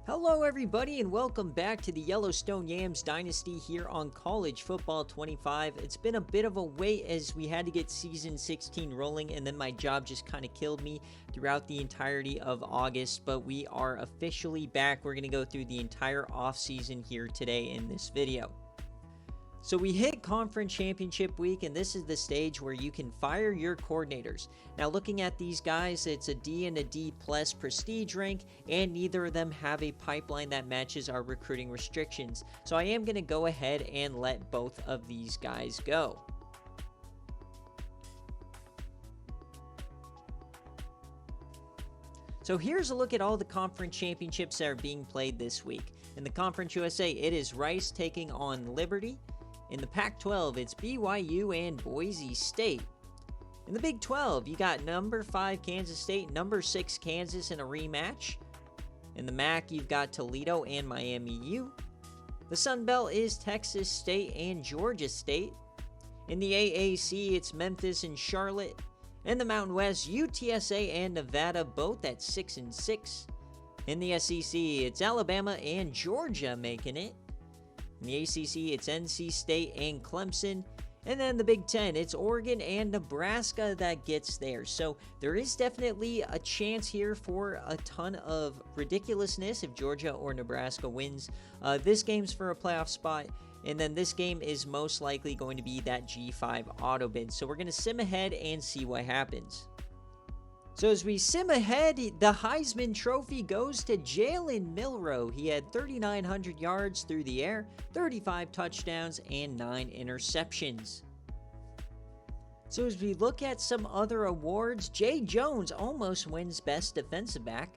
Hello everybody and welcome back to the Yellowstone Yams Dynasty here on College Football 25. It's been a bit of a wait as we had to get Season 16 rolling and then my job just kind of killed me throughout the entirety of August, but we are officially back. We're going to go through the entire offseason here today in this video. So we hit conference championship week, and this is the stage where you can fire your coordinators. Now looking at these guys, it's a D and a D plus prestige rank, and neither of them have a pipeline that matches our recruiting restrictions. So I am going to go ahead and let both of these guys go. So here's a look at all the conference championships that are being played this week. In the Conference USA, it is Rice taking on Liberty. In the Pac-12, it's BYU and Boise State. In the Big 12, you got number 5 Kansas State, number 6 Kansas in a rematch. In the MAC, you've got Toledo and Miami U. The Sun Belt is Texas State and Georgia State. In the AAC, it's Memphis and Charlotte. In the Mountain West, UTSA and Nevada, both at 6-6. In the SEC, it's Alabama and Georgia making it. In the ACC, it's NC State and Clemson. And then the Big Ten, it's Oregon and Nebraska that gets there. So there is definitely a chance here for a ton of ridiculousness if Georgia or Nebraska wins. This game's for a playoff spot. And then this game is most likely going to be that G5 auto bid. So we're going to sim ahead and see what happens. So as we sim ahead, the Heisman Trophy goes to Jalen Milroe. He had 3,900 yards through the air, 35 touchdowns, and 9 interceptions. So as we look at some other awards, Jay Jones almost wins Best Defensive Back.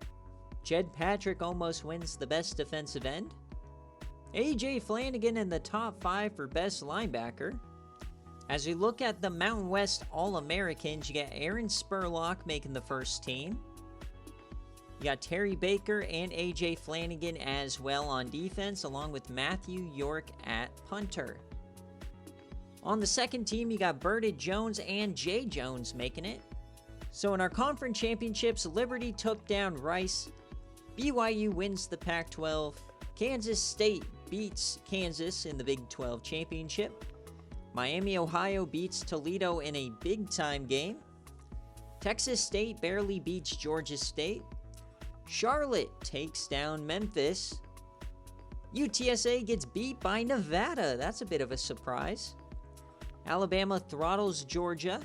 Jed Patrick almost wins the Best Defensive End. AJ Flanagan in the top 5 for Best Linebacker. As we look at the Mountain West All-Americans, you got Aaron Spurlock making the first team. You got Terry Baker and A.J. Flanagan as well on defense, along with Matthew York at punter. On the second team, you got Burdett Jones and Jay Jones making it. So in our conference championships, Liberty took down Rice. BYU wins the Pac-12. Kansas State beats Kansas in the Big 12 championship. Miami, Ohio beats Toledo in a big-time game. Texas State barely beats Georgia State. Charlotte takes down Memphis. UTSA gets beat by Nevada. That's a bit of a surprise. Alabama throttles Georgia.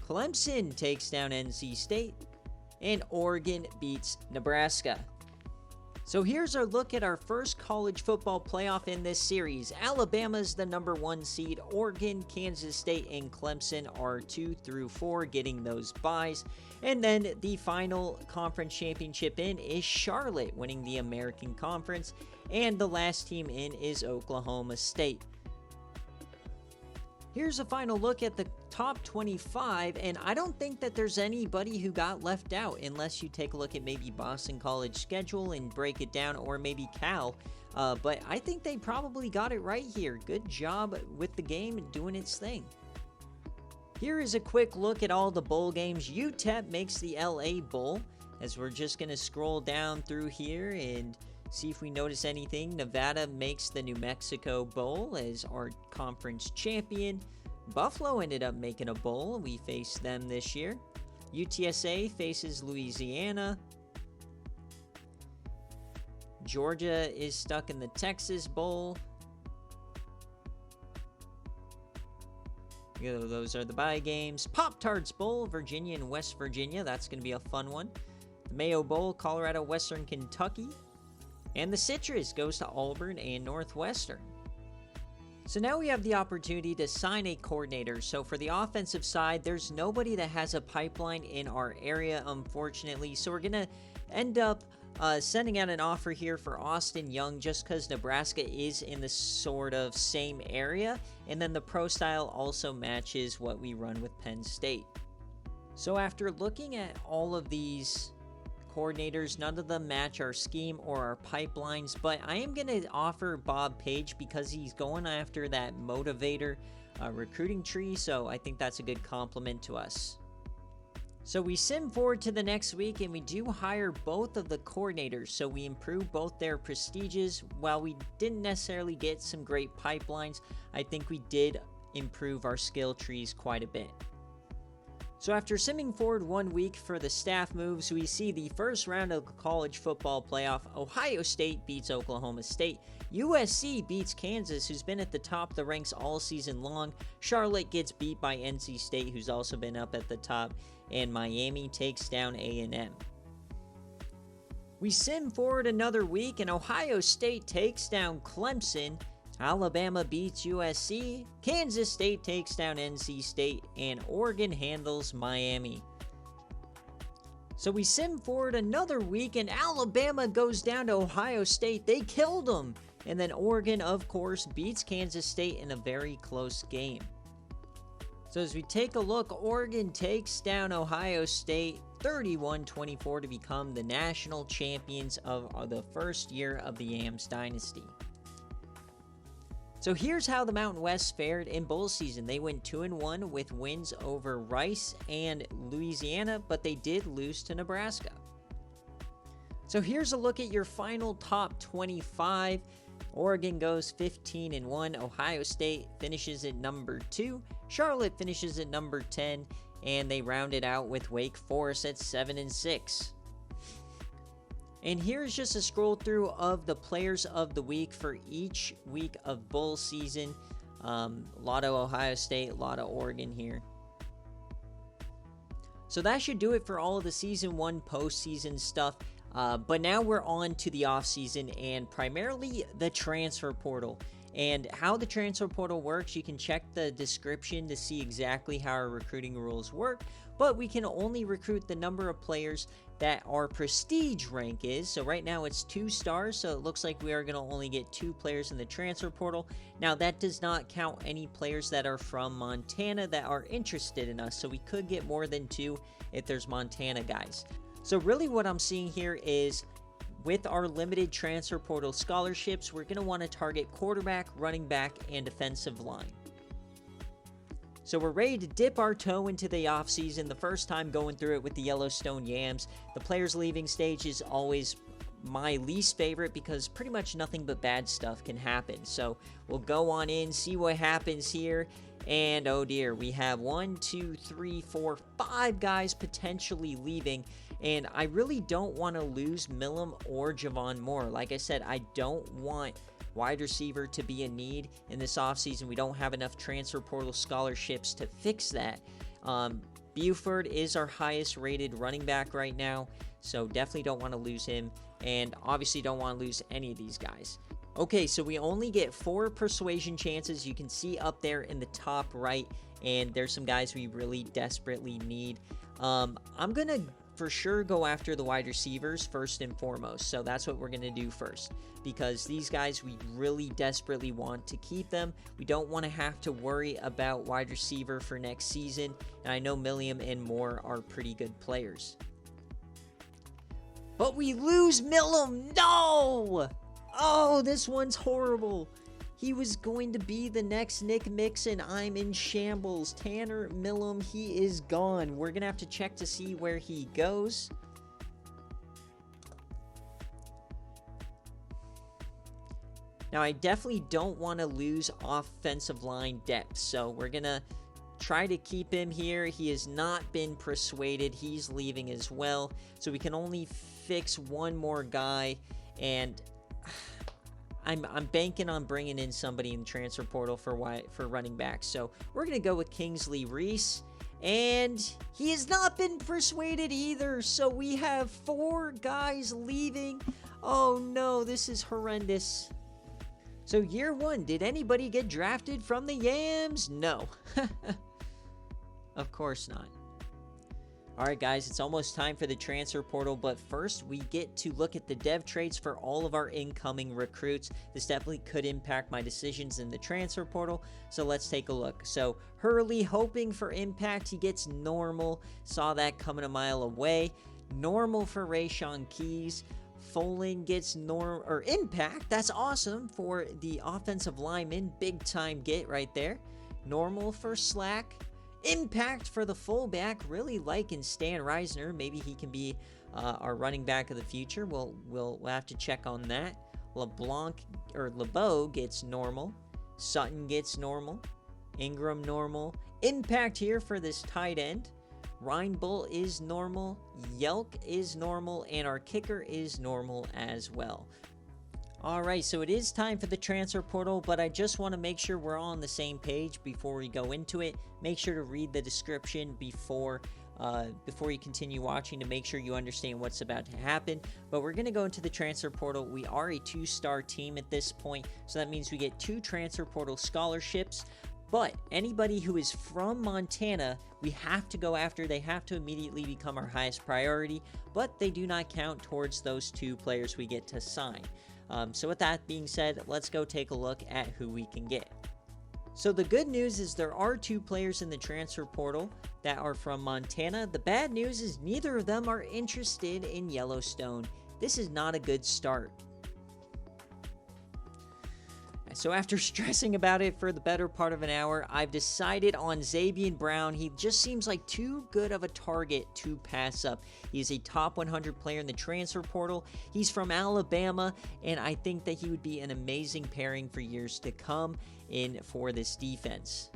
Clemson takes down NC State. And Oregon beats Nebraska. So here's our look at our first college football playoff in this series. Alabama's the number 1 seed. Oregon, Kansas State, and Clemson are 2 through 4 getting those byes. And then the final conference championship in is Charlotte winning the American Conference. And the last team in is Oklahoma State. Here's a final look at the top 25, and I don't think that there's anybody who got left out unless you take a look at maybe Boston College schedule and break it down, or maybe Cal. But I think they probably got it right here. Good job with the game and doing its thing. Here is a quick look at all the bowl games. UTEP makes the LA Bowl, as we're just going to scroll down through here and see if we notice anything. Nevada makes the New Mexico Bowl as our conference champion. Buffalo ended up making a bowl. We faced them this year. UTSA faces Louisiana. Georgia is stuck in the Texas Bowl. Those are the bye games. Pop-Tarts Bowl, Virginia and West Virginia. That's going to be a fun one. The Mayo Bowl, Colorado, Western Kentucky. And the Citrus goes to Auburn and Northwestern. So now we have the opportunity to sign a coordinator. So for the offensive side, there's nobody that has a pipeline in our area, unfortunately. So we're going to end up sending out an offer here for Austin Young just because Nebraska is in the sort of same area. And then the pro style also matches what we run with Penn State. So after looking at all of these coordinators, none of them match our scheme or our pipelines, but I am going to offer Bob Page because he's going after that motivator recruiting tree, so I think that's a good compliment to us. So we sim forward to the next week, and we do hire both of the coordinators, so we improve both their prestiges. While we didn't necessarily get some great pipelines, I think we did improve our skill trees quite a bit. So after simming forward 1 week for the staff moves, we see the first round of the college football playoff. Ohio State beats Oklahoma State. USC beats Kansas, who's been at the top of the ranks all season long. Charlotte gets beat by NC State, who's also been up at the top. And Miami takes down A&M. We sim forward another week, and Ohio State takes down Clemson. Alabama beats USC, Kansas State takes down NC State, and Oregon handles Miami. So we sim forward another week, and Alabama goes down to Ohio State. They killed them. And then Oregon, of course, beats Kansas State in a very close game. So as we take a look, Oregon takes down Ohio State 31-24 to become the national champions of the first year of the Yams dynasty. So here's how the Mountain West fared in bowl season. They went 2-1 with wins over Rice and Louisiana, but they did lose to Nebraska. So here's a look at your final top 25. Oregon goes 15-1. Ohio State finishes at number 2. Charlotte finishes at number 10. And they round it out with Wake Forest at 7-6. And here's just a scroll through of the players of the week for each week of bowl season. A lot of Ohio State, a lot of Oregon here. So that should do it for all of the season 1 postseason stuff. But now we're on to the offseason and primarily the transfer portal. And how the transfer portal works, you can check the description to see exactly how our recruiting rules work. But we can only recruit the number of players that our prestige rank is. So right now it's 2 stars, so it looks like we are going to only get 2 players in the transfer portal. Now that does not count any players that are from Montana that are interested in us. So we could get more than 2 if there's Montana guys. So really what I'm seeing here is with our limited transfer portal scholarships, we're going to want to target quarterback, running back, and defensive line. So we're ready to dip our toe into the offseason, the first time going through it with the Yellowstone Yams. The players leaving stage is always my least favorite because pretty much nothing but bad stuff can happen. So we'll go on in, see what happens here. And oh dear, we have 1, 2, 3, 4, 5 guys potentially leaving. And I really don't want to lose Millum or Javon Moore. Like I said, I don't want wide receiver to be a need in this offseason. We don't have enough transfer portal scholarships to fix that. Buford is our highest rated running back right now, so definitely don't want to lose him, and obviously don't want to lose any of these guys. Okay, so we only get 4 persuasion chances. You can see up there in the top right, and there's some guys we really desperately need. I'm going to for sure go after the wide receivers first and foremost. So that's what we're going to do first, because these guys, we really desperately want to keep them. We don't want to have to worry about wide receiver for next season. And I know Milliam and Moore are pretty good players. But we lose Millum. No! Oh, this one's horrible. He was going to be the next Nick Mixon. I'm in shambles. Tanner Millum, he is gone. We're going to have to check to see where he goes. Now, I definitely don't want to lose offensive line depth, so we're going to try to keep him here. He has not been persuaded. He's leaving as well, so we can only fix one more guy, and I'm banking on bringing in somebody in the transfer portal for running back. So we're going to go with Kingsley Reese. And he has not been persuaded either. So we have 4 guys leaving. Oh no, this is horrendous. So year 1, did anybody get drafted from the Yams? No. Of course not. Alright guys, it's almost time for the transfer portal, but first we get to look at the dev traits for all of our incoming recruits. This definitely could impact my decisions in the transfer portal, so let's take a look. So Hurley, hoping for impact, he gets normal. Saw that coming a mile away. Normal for Rayshawn Keys. Folan gets impact. That's awesome for the offensive lineman. Big time get right there. Normal for Slack. Impact for the fullback, really liking Stan Reisner. Maybe he can be our running back of the future. We'll have to check on that. LeBeau gets normal. Sutton gets normal. Ingram normal. Impact here for this tight end. Reinbull is normal. Yelk is normal. And our kicker is normal as well. Alright, so it is time for the transfer portal, but I just want to make sure we're all on the same page before we go into it. Make sure to read the description before you continue watching to make sure you understand what's about to happen. But we're going to go into the transfer portal. We are a 2-star team at this point, so that means we get 2 transfer portal scholarships. But anybody who is from Montana, we have to go after. They have to immediately become our highest priority, but they do not count towards those 2 players we get to sign. So with that being said, let's go take a look at who we can get. So the good news is there are 2 players in the transfer portal that are from Montana. The bad news is neither of them are interested in Yellowstone. This is not a good start. So after stressing about it for the better part of an hour, I've decided on Zabian Brown. He just seems like too good of a target to pass up. He's a top 100 player in the transfer portal. He's from Alabama, and I think that he would be an amazing pairing for years to come in for this defense.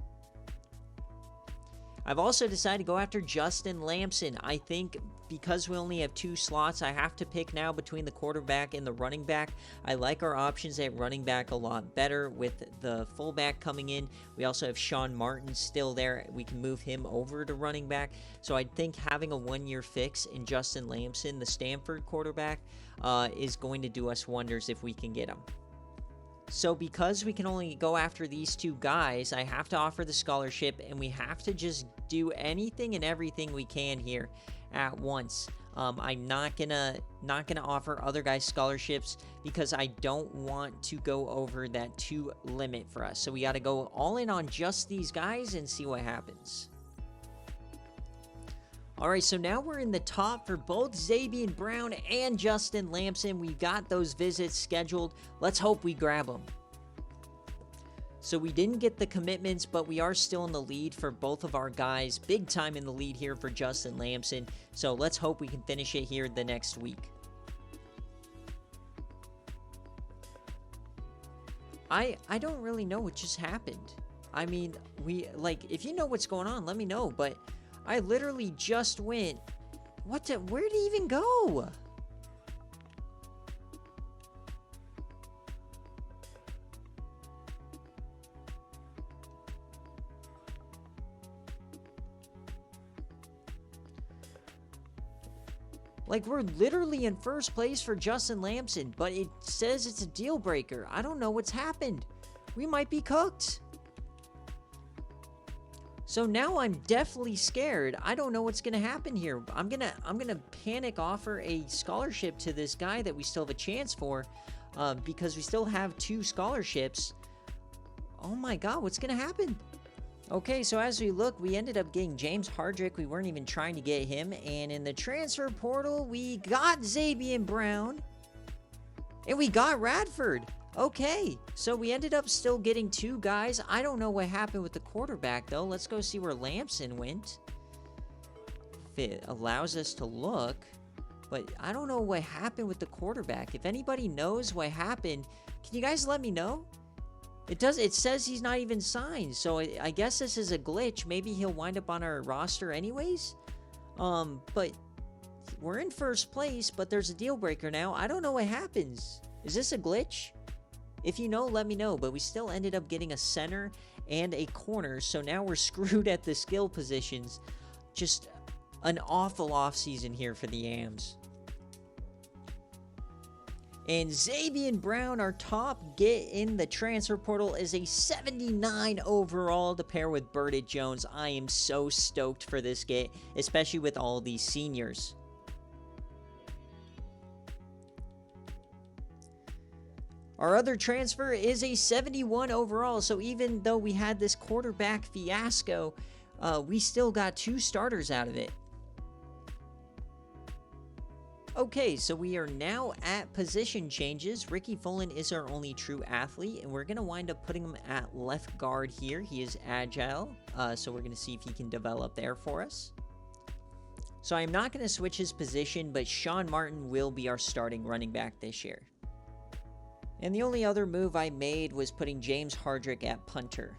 I've also decided to go after Justin Lamson. I think because we only have 2 slots, I have to pick now between the quarterback and the running back. I like our options at running back a lot better with the fullback coming in. We also have Sean Martin still there. We can move him over to running back. So I think having a 1-year fix in Justin Lamson, the Stanford quarterback, is going to do us wonders if we can get him. So because we can only go after these 2 guys, I have to offer the scholarship, and we have to just do anything and everything we can here at once. I'm not gonna offer other guys scholarships because I don't want to go over that 2 limit for us. So we got to go all in on just these guys and see what happens. Alright, so now we're in the top for both Zabian Brown and Justin Lamson. We got those visits scheduled. Let's hope we grab them. So we didn't get the commitments, but we are still in the lead for both of our guys. Big time in the lead here for Justin Lamson. So let's hope we can finish it here the next week. I don't really know what just happened. I mean, if you know what's going on, let me know, but I literally just went, where did he even go? We're literally in first place for Justin Lamson, but it says it's a deal breaker. I don't know what's happened. We might be cooked. So now I'm definitely scared. I don't know what's going to happen here. I'm going to panic offer a scholarship to this guy that we still have a chance for because we still have 2 scholarships. Oh my God, what's going to happen? Okay, so as we look, we ended up getting James Hardrick. We weren't even trying to get him. And in the transfer portal, we got Zabian Brown. And we got Radford. Okay, so we ended up still getting 2 guys. I don't know what happened with the quarterback, though. Let's go see where Lamson went. If it allows us to look. But I don't know what happened with the quarterback. If anybody knows what happened, can you guys let me know? It says he's not even signed, so I guess this is a glitch. Maybe he'll wind up on our roster anyways. But we're in first place, but there's a deal breaker now. I don't know what happens. Is this a glitch? If you know, let me know. But we still ended up getting a center and a corner, so now we're screwed at the skill positions. Just an awful offseason here for the Yams. And Zabian Brown, our top get in the transfer portal, is a 79 overall to pair with Burdett Jones. I am so stoked for this get, especially with all these seniors. Our other transfer is a 71 overall, so even though we had this quarterback fiasco, we still got 2 starters out of it. Okay. Okay, so we are now at position changes. Ricky Fullen is our only true athlete, and we're going to wind up putting him at left guard here. He is agile, so we're going to see if he can develop there for us. So I'm not going to switch his position, but Sean Martin will be our starting running back this year. And the only other move I made was putting James Hardrick at punter.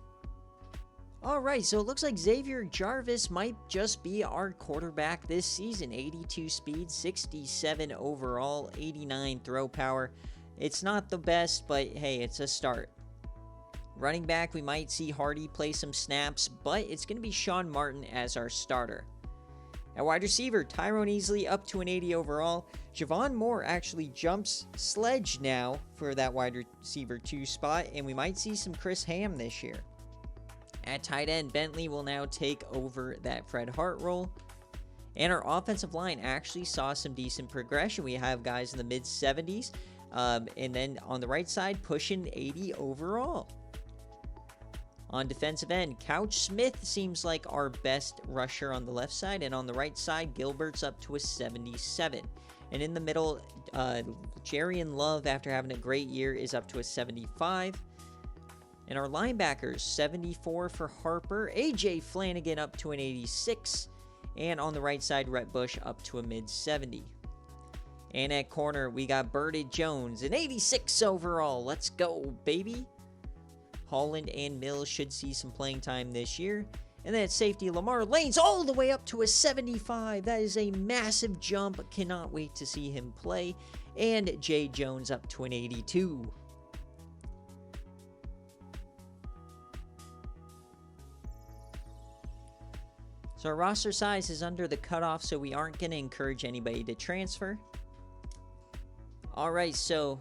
Alright, so it looks like Xavier Jarvis might just be our quarterback this season. 82 speed, 67 overall, 89 throw power. It's not the best, but hey, it's a start. Running back, we might see Hardy play some snaps, but it's going to be Sean Martin as our starter. At wide receiver, Tyrone Easley up to an 80 overall. Javon Moore actually jumps Sledge now for that wide receiver 2 spot, and we might see some Chris Ham this year. At tight end, Bentley will now take over that Fred Hart role. And our offensive line actually saw some decent progression. We have guys in the mid-70s, and then on the right side, pushing 80 overall. On defensive end, Couch Smith seems like our best rusher on the left side, and on the right side, Gilbert's up to a 77. And in the middle, Jarian Love, after having a great year, is up to a 75. And our linebackers, 74 for Harper, AJ Flanagan up to an 86, and on the right side, Rhett Bush up to a mid-70. And at corner, we got Birdie Jones, an 86 overall. Let's go, baby. Holland and Mills should see some playing time this year. And then at safety, Lamar Lanes all the way up to a 75. That is a massive jump. Cannot wait to see him play. And Jay Jones up to an 82. So our roster size is under the cutoff, so we aren't going to encourage anybody to transfer. Alright, so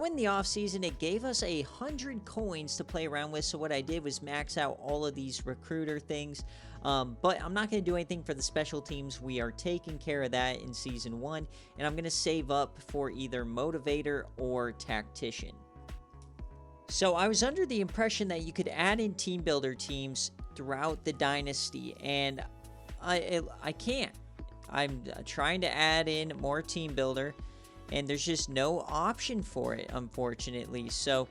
in the offseason, it gave us 100 coins to play around with, so what I did was max out all of these recruiter things. But I'm not going to do anything for the special teams. We are taking care of that in Season 1, and I'm going to save up for either Motivator or Tactician. So I was under the impression that you could add in team builder teams throughout the dynasty, and I can't. I'm trying to add in more team builder, and there's just no option for it, unfortunately. So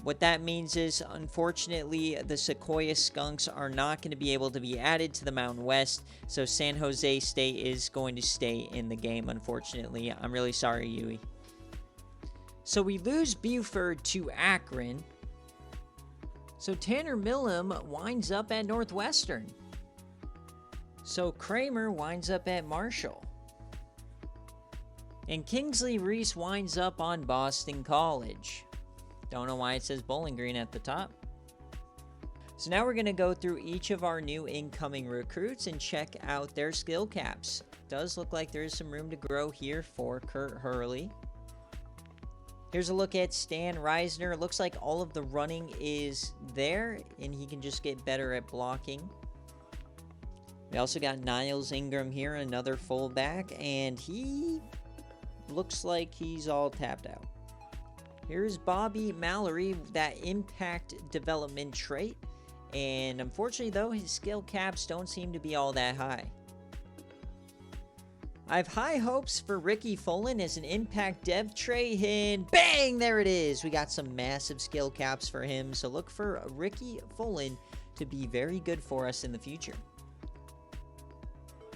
what that means is, unfortunately, the Sequoia Skunks are not going to be able to be added to the Mountain West, so San Jose State is going to stay in the game, unfortunately. I'm really sorry, Yui. So we lose Buford to Akron. So Tanner Millam winds up at Northwestern. So Kramer winds up at Marshall. And Kingsley Reese winds up on Boston College. Don't know why it says Bowling Green at the top. So now we're going to go through each of our new incoming recruits and check out their skill caps. Does look like there is some room to grow here for Kurt Hurley. Here's a look at Stan Reisner. Looks like all of the running is there, and he can just get better at blocking. We also got Niles Ingram here, another fullback, and he looks like he's all tapped out. Here's Bobby Mallory, that impact development trait, and unfortunately, though, his skill caps don't seem to be all that high. I have high hopes for Ricky Fullen as an impact dev trait, and bang, there it is. We got some massive skill caps for him, so look for Ricky Fullen to be very good for us in the future.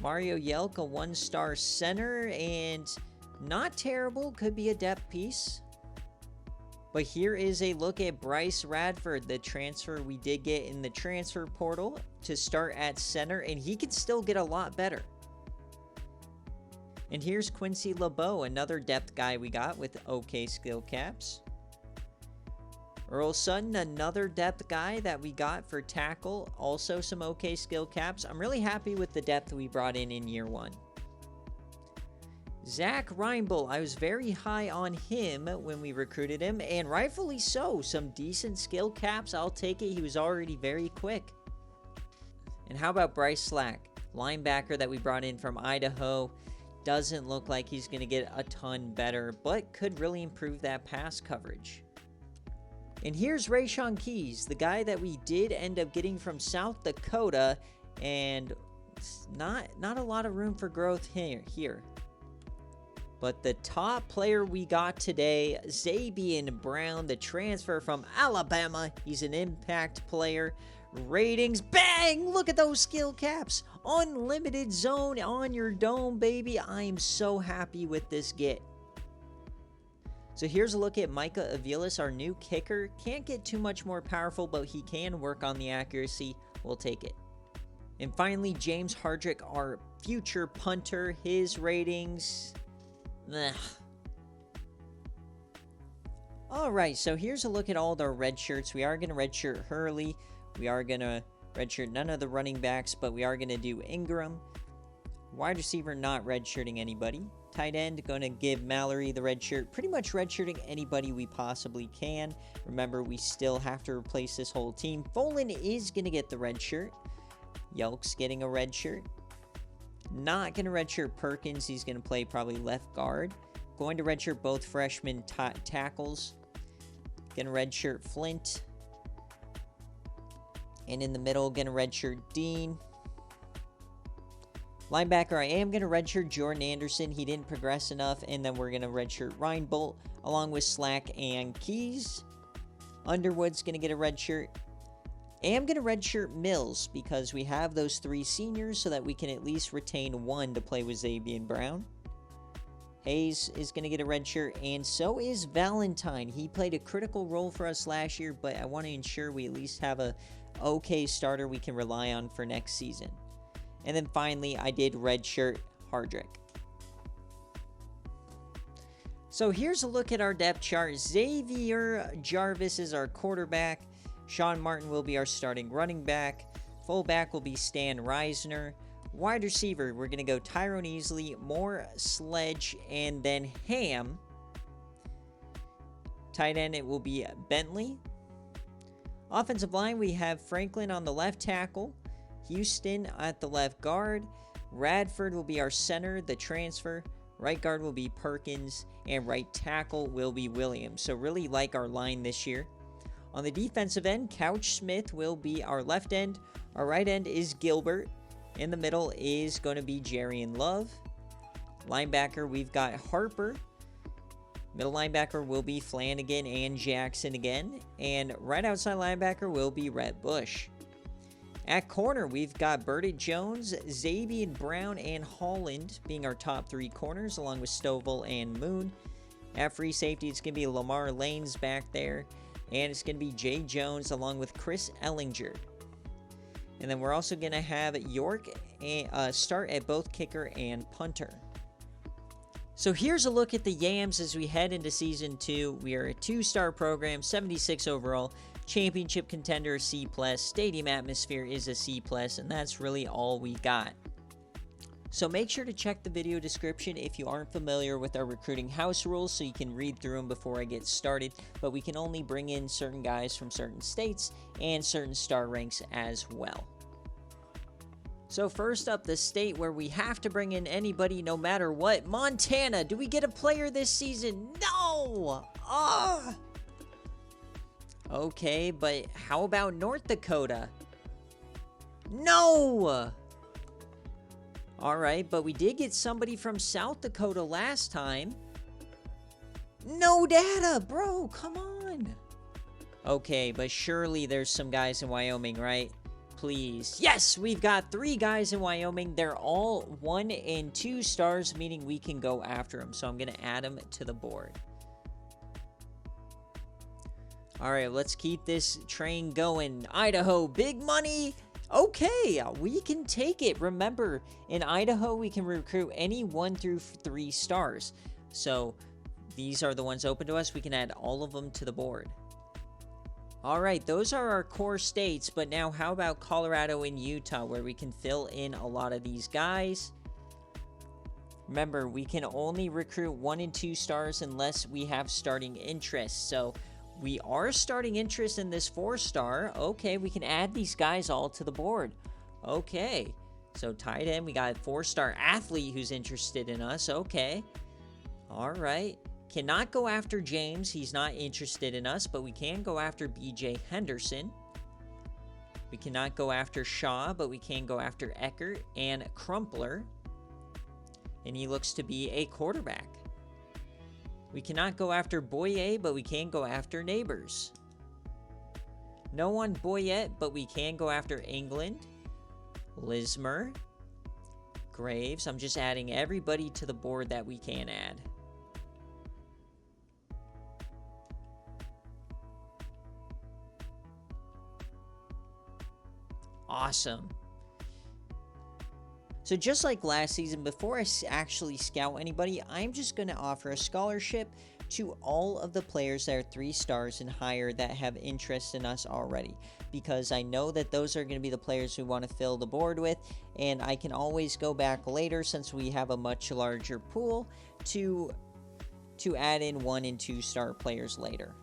Mario Yelk, a 1-star center, and not terrible, could be a depth piece. But here is a look at Bryce Radford, the transfer we did get in the transfer portal to start at center, and he could still get a lot better. And here's Quincy LeBeau, another depth guy we got with okay skill caps. Earl Sutton, another depth guy that we got for tackle, also some okay skill caps. I'm really happy with the depth we brought in year 1. Zach Reinbull, I was very high on him when we recruited him, and rightfully so. Some decent skill caps, I'll take it. He was already very quick. And how about Bryce Slack, linebacker that we brought in from Idaho? Doesn't look like he's going to get a ton better, but could really improve that pass coverage. And here's Rayshawn Keys, the guy that we did end up getting from South Dakota, and not a lot of room for growth here. But the top player we got today, Zabian Brown, the transfer from Alabama. He's an impact player. Ratings, bang! Look at those skill caps. Unlimited zone on your dome, baby. I am so happy with this get. So here's a look at Micah Aviles, our new kicker. Can't get too much more powerful, but he can work on the accuracy. We'll take it. And finally, James Hardrick, our future punter. His ratings... Ugh. Alright, so here's a look at all the red shirts. We are going to redshirt Hurley. We are going to redshirt none of the running backs, but we are going to do Ingram. Wide receiver, not redshirting anybody. Tight end, going to give Mallory the red shirt. Pretty much redshirting anybody we possibly can. Remember, we still have to replace this whole team. Folan is going to get the red shirt. Yelk's getting a red shirt. Not going to redshirt Perkins. He's going to play probably left guard. Going to redshirt both freshman tackles. Going to redshirt Flint. And in the middle, going to redshirt Dean. Linebacker, I am going to redshirt Jordan Anderson. He didn't progress enough. And then we're going to redshirt Ryan Bolt along with Slack and Keys. Underwood's going to get a redshirt. Am going to redshirt Mills because we have those 3 seniors so that we can at least retain 1 to play with Zabian Brown. Hayes is going to get a redshirt, and so is Valentine. He played a critical role for us last year, but I want to ensure we at least have a okay starter we can rely on for next season. And then finally, I did redshirt Hardrick. So here's a look at our depth chart. Xavier Jarvis is our quarterback. Sean Martin will be our starting running back. Fullback will be Stan Reisner. Wide receiver, we're going to go Tyrone Easley, Moore, Sledge, and then Ham. Tight end, it will be Bentley. Offensive line, we have Franklin on the left tackle. Houston at the left guard. Radford will be our center, the transfer. Right guard will be Perkins. And right tackle will be Williams. So really like our line this year. On the defensive end, Couch Smith will be our left end. Our right end is Gilbert. In the middle is going to be Jerry and Love. Linebacker, we've got Harper. Middle linebacker will be Flanagan and Jackson again. And right outside linebacker will be Rhett Bush. At corner, we've got Burdett Jones, Zabian Brown, and Holland being our top 3 corners, along with Stovall and Moon. At free safety, it's going to be Lamar Lanes back there. And it's going to be Jay Jones along with Chris Ellinger. And then we're also going to have York start at both kicker and punter. So here's a look at the Yams as we head into Season 2. We are a 2-star program, 76 overall. Championship contender, C+. Stadium atmosphere is a C+. And that's really all we got. So make sure to check the video description if you aren't familiar with our recruiting house rules so you can read through them before I get started. But we can only bring in certain guys from certain states and certain star ranks as well. So first up, the state where we have to bring in anybody no matter what. Montana. Do we get a player this season? No! Okay, but how about North Dakota? No! Alright, but we did get somebody from South Dakota last time. No data, bro, come on. Okay, but surely there's some guys in Wyoming, right? Please. Yes, we've got 3 guys in Wyoming. They're all 1 and 2 stars, meaning we can go after them. So I'm going to add them to the board. Alright, let's keep this train going. Idaho, big money. Okay, we can take it. Remember, in Idaho, we can recruit any 1 through 3 stars. So, these are the ones open to us. We can add all of them to the board. Alright, those are our core states. But now, how about Colorado and Utah, where we can fill in a lot of these guys? Remember, we can only recruit 1 and 2 stars unless we have starting interest. So, we are starting interest in this 4-star. Okay, we can add these guys all to the board. Okay, so tight end, we got a 4-star athlete who's interested in us. Okay, all right. Cannot go after James. He's not interested in us, but we can go after BJ Henderson. We cannot go after Shaw, but we can go after Eckert and Crumpler. And he looks to be a quarterback. We cannot go after Boye, but we can go after Neighbors. No one Boyette, but we can go after England. Lismer. Graves. I'm just adding everybody to the board that we can add. Awesome. So just like last season, before I actually scout anybody, I'm just going to offer a scholarship to all of the players that are 3 stars and higher that have interest in us already, because I know that those are going to be the players we want to fill the board with, and I can always go back later, since we have a much larger pool, to add in 1 and 2 star players later.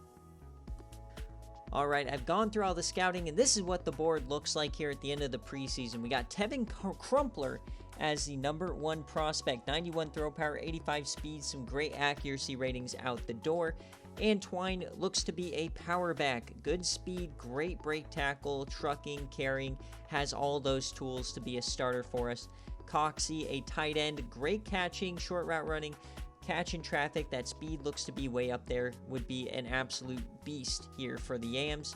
Alright, I've gone through all the scouting, and this is what the board looks like here at the end of the preseason. We got Tevin Crumpler as the number 1 prospect, 91 throw power, 85 speed, some great accuracy ratings out the door. And Twine looks to be a power back, good speed, great break tackle, trucking, carrying, has all those tools to be a starter for us. Coxie, a tight end, great catching, short route running, catch in traffic. That speed looks to be way up there, would be an absolute beast here for the Yams.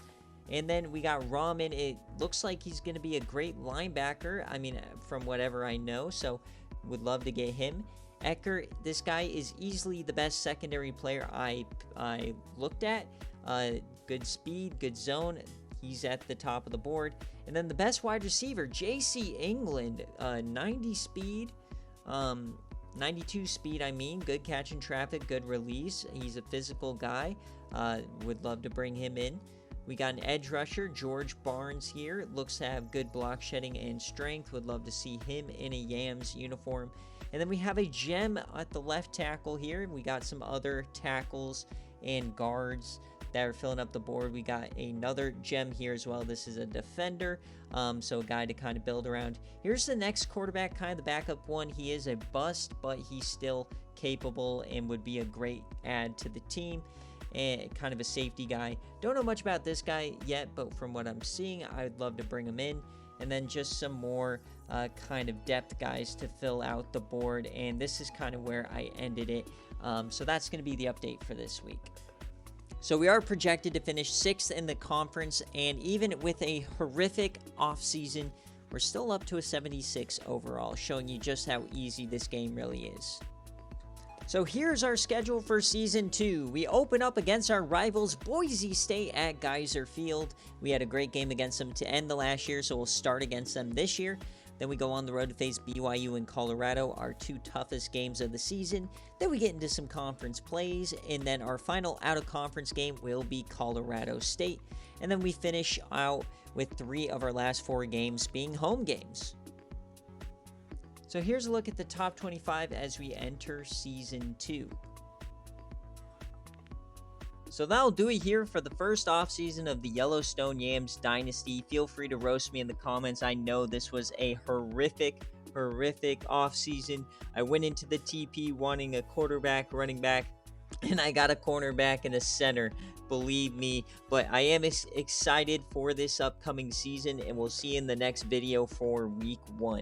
And then we got Rahman. It looks like he's going to be a great linebacker, I mean, from whatever I know, so would love to get him. Ecker, this guy is easily the best secondary player I looked at. Good speed, good zone, he's at the top of the board. And then the best wide receiver, JC England, 90 speed, 92 speed, I mean, good catch in traffic, good release. He's a physical guy. Would love to bring him in. We got an edge rusher, George Barnes here. Looks to have good block shedding and strength. Would love to see him in a Yams uniform. And then we have a gem at the left tackle here. We got some other tackles and guards that are filling up the board. We got another gem here as well. This is a defender, so a guy to kind of build around. Here's the next quarterback, kind of the backup one. He is a bust, but he's still capable and would be a great add to the team. And kind of a safety guy. Don't know much about this guy yet, but from what I'm seeing, I'd love to bring him in. And then just some more kind of depth guys to fill out the board. And this is kind of where I ended it. So that's going to be the update for this week. So we are projected to finish 6th in the conference, and even with a horrific offseason, we're still up to a 76 overall, showing you just how easy this game really is. So here's our schedule for Season 2. We open up against our rivals Boise State at Geyser Field. We had a great game against them to end the last year, so we'll start against them this year. Then we go on the road to face BYU and Colorado, our 2 toughest games of the season. Then we get into some conference plays, and then our final out-of-conference game will be Colorado State. And then we finish out with 3 of our last 4 games being home games. So here's a look at the top 25 as we enter Season 2. So that'll do it here for the first offseason of the Yellowstone Yams Dynasty. Feel free to roast me in the comments. I know this was a horrific offseason. I went into the TP wanting a quarterback, running back, and I got a cornerback and a center. Believe me, but I am excited for this upcoming season, and we'll see you in the next video for Week 1.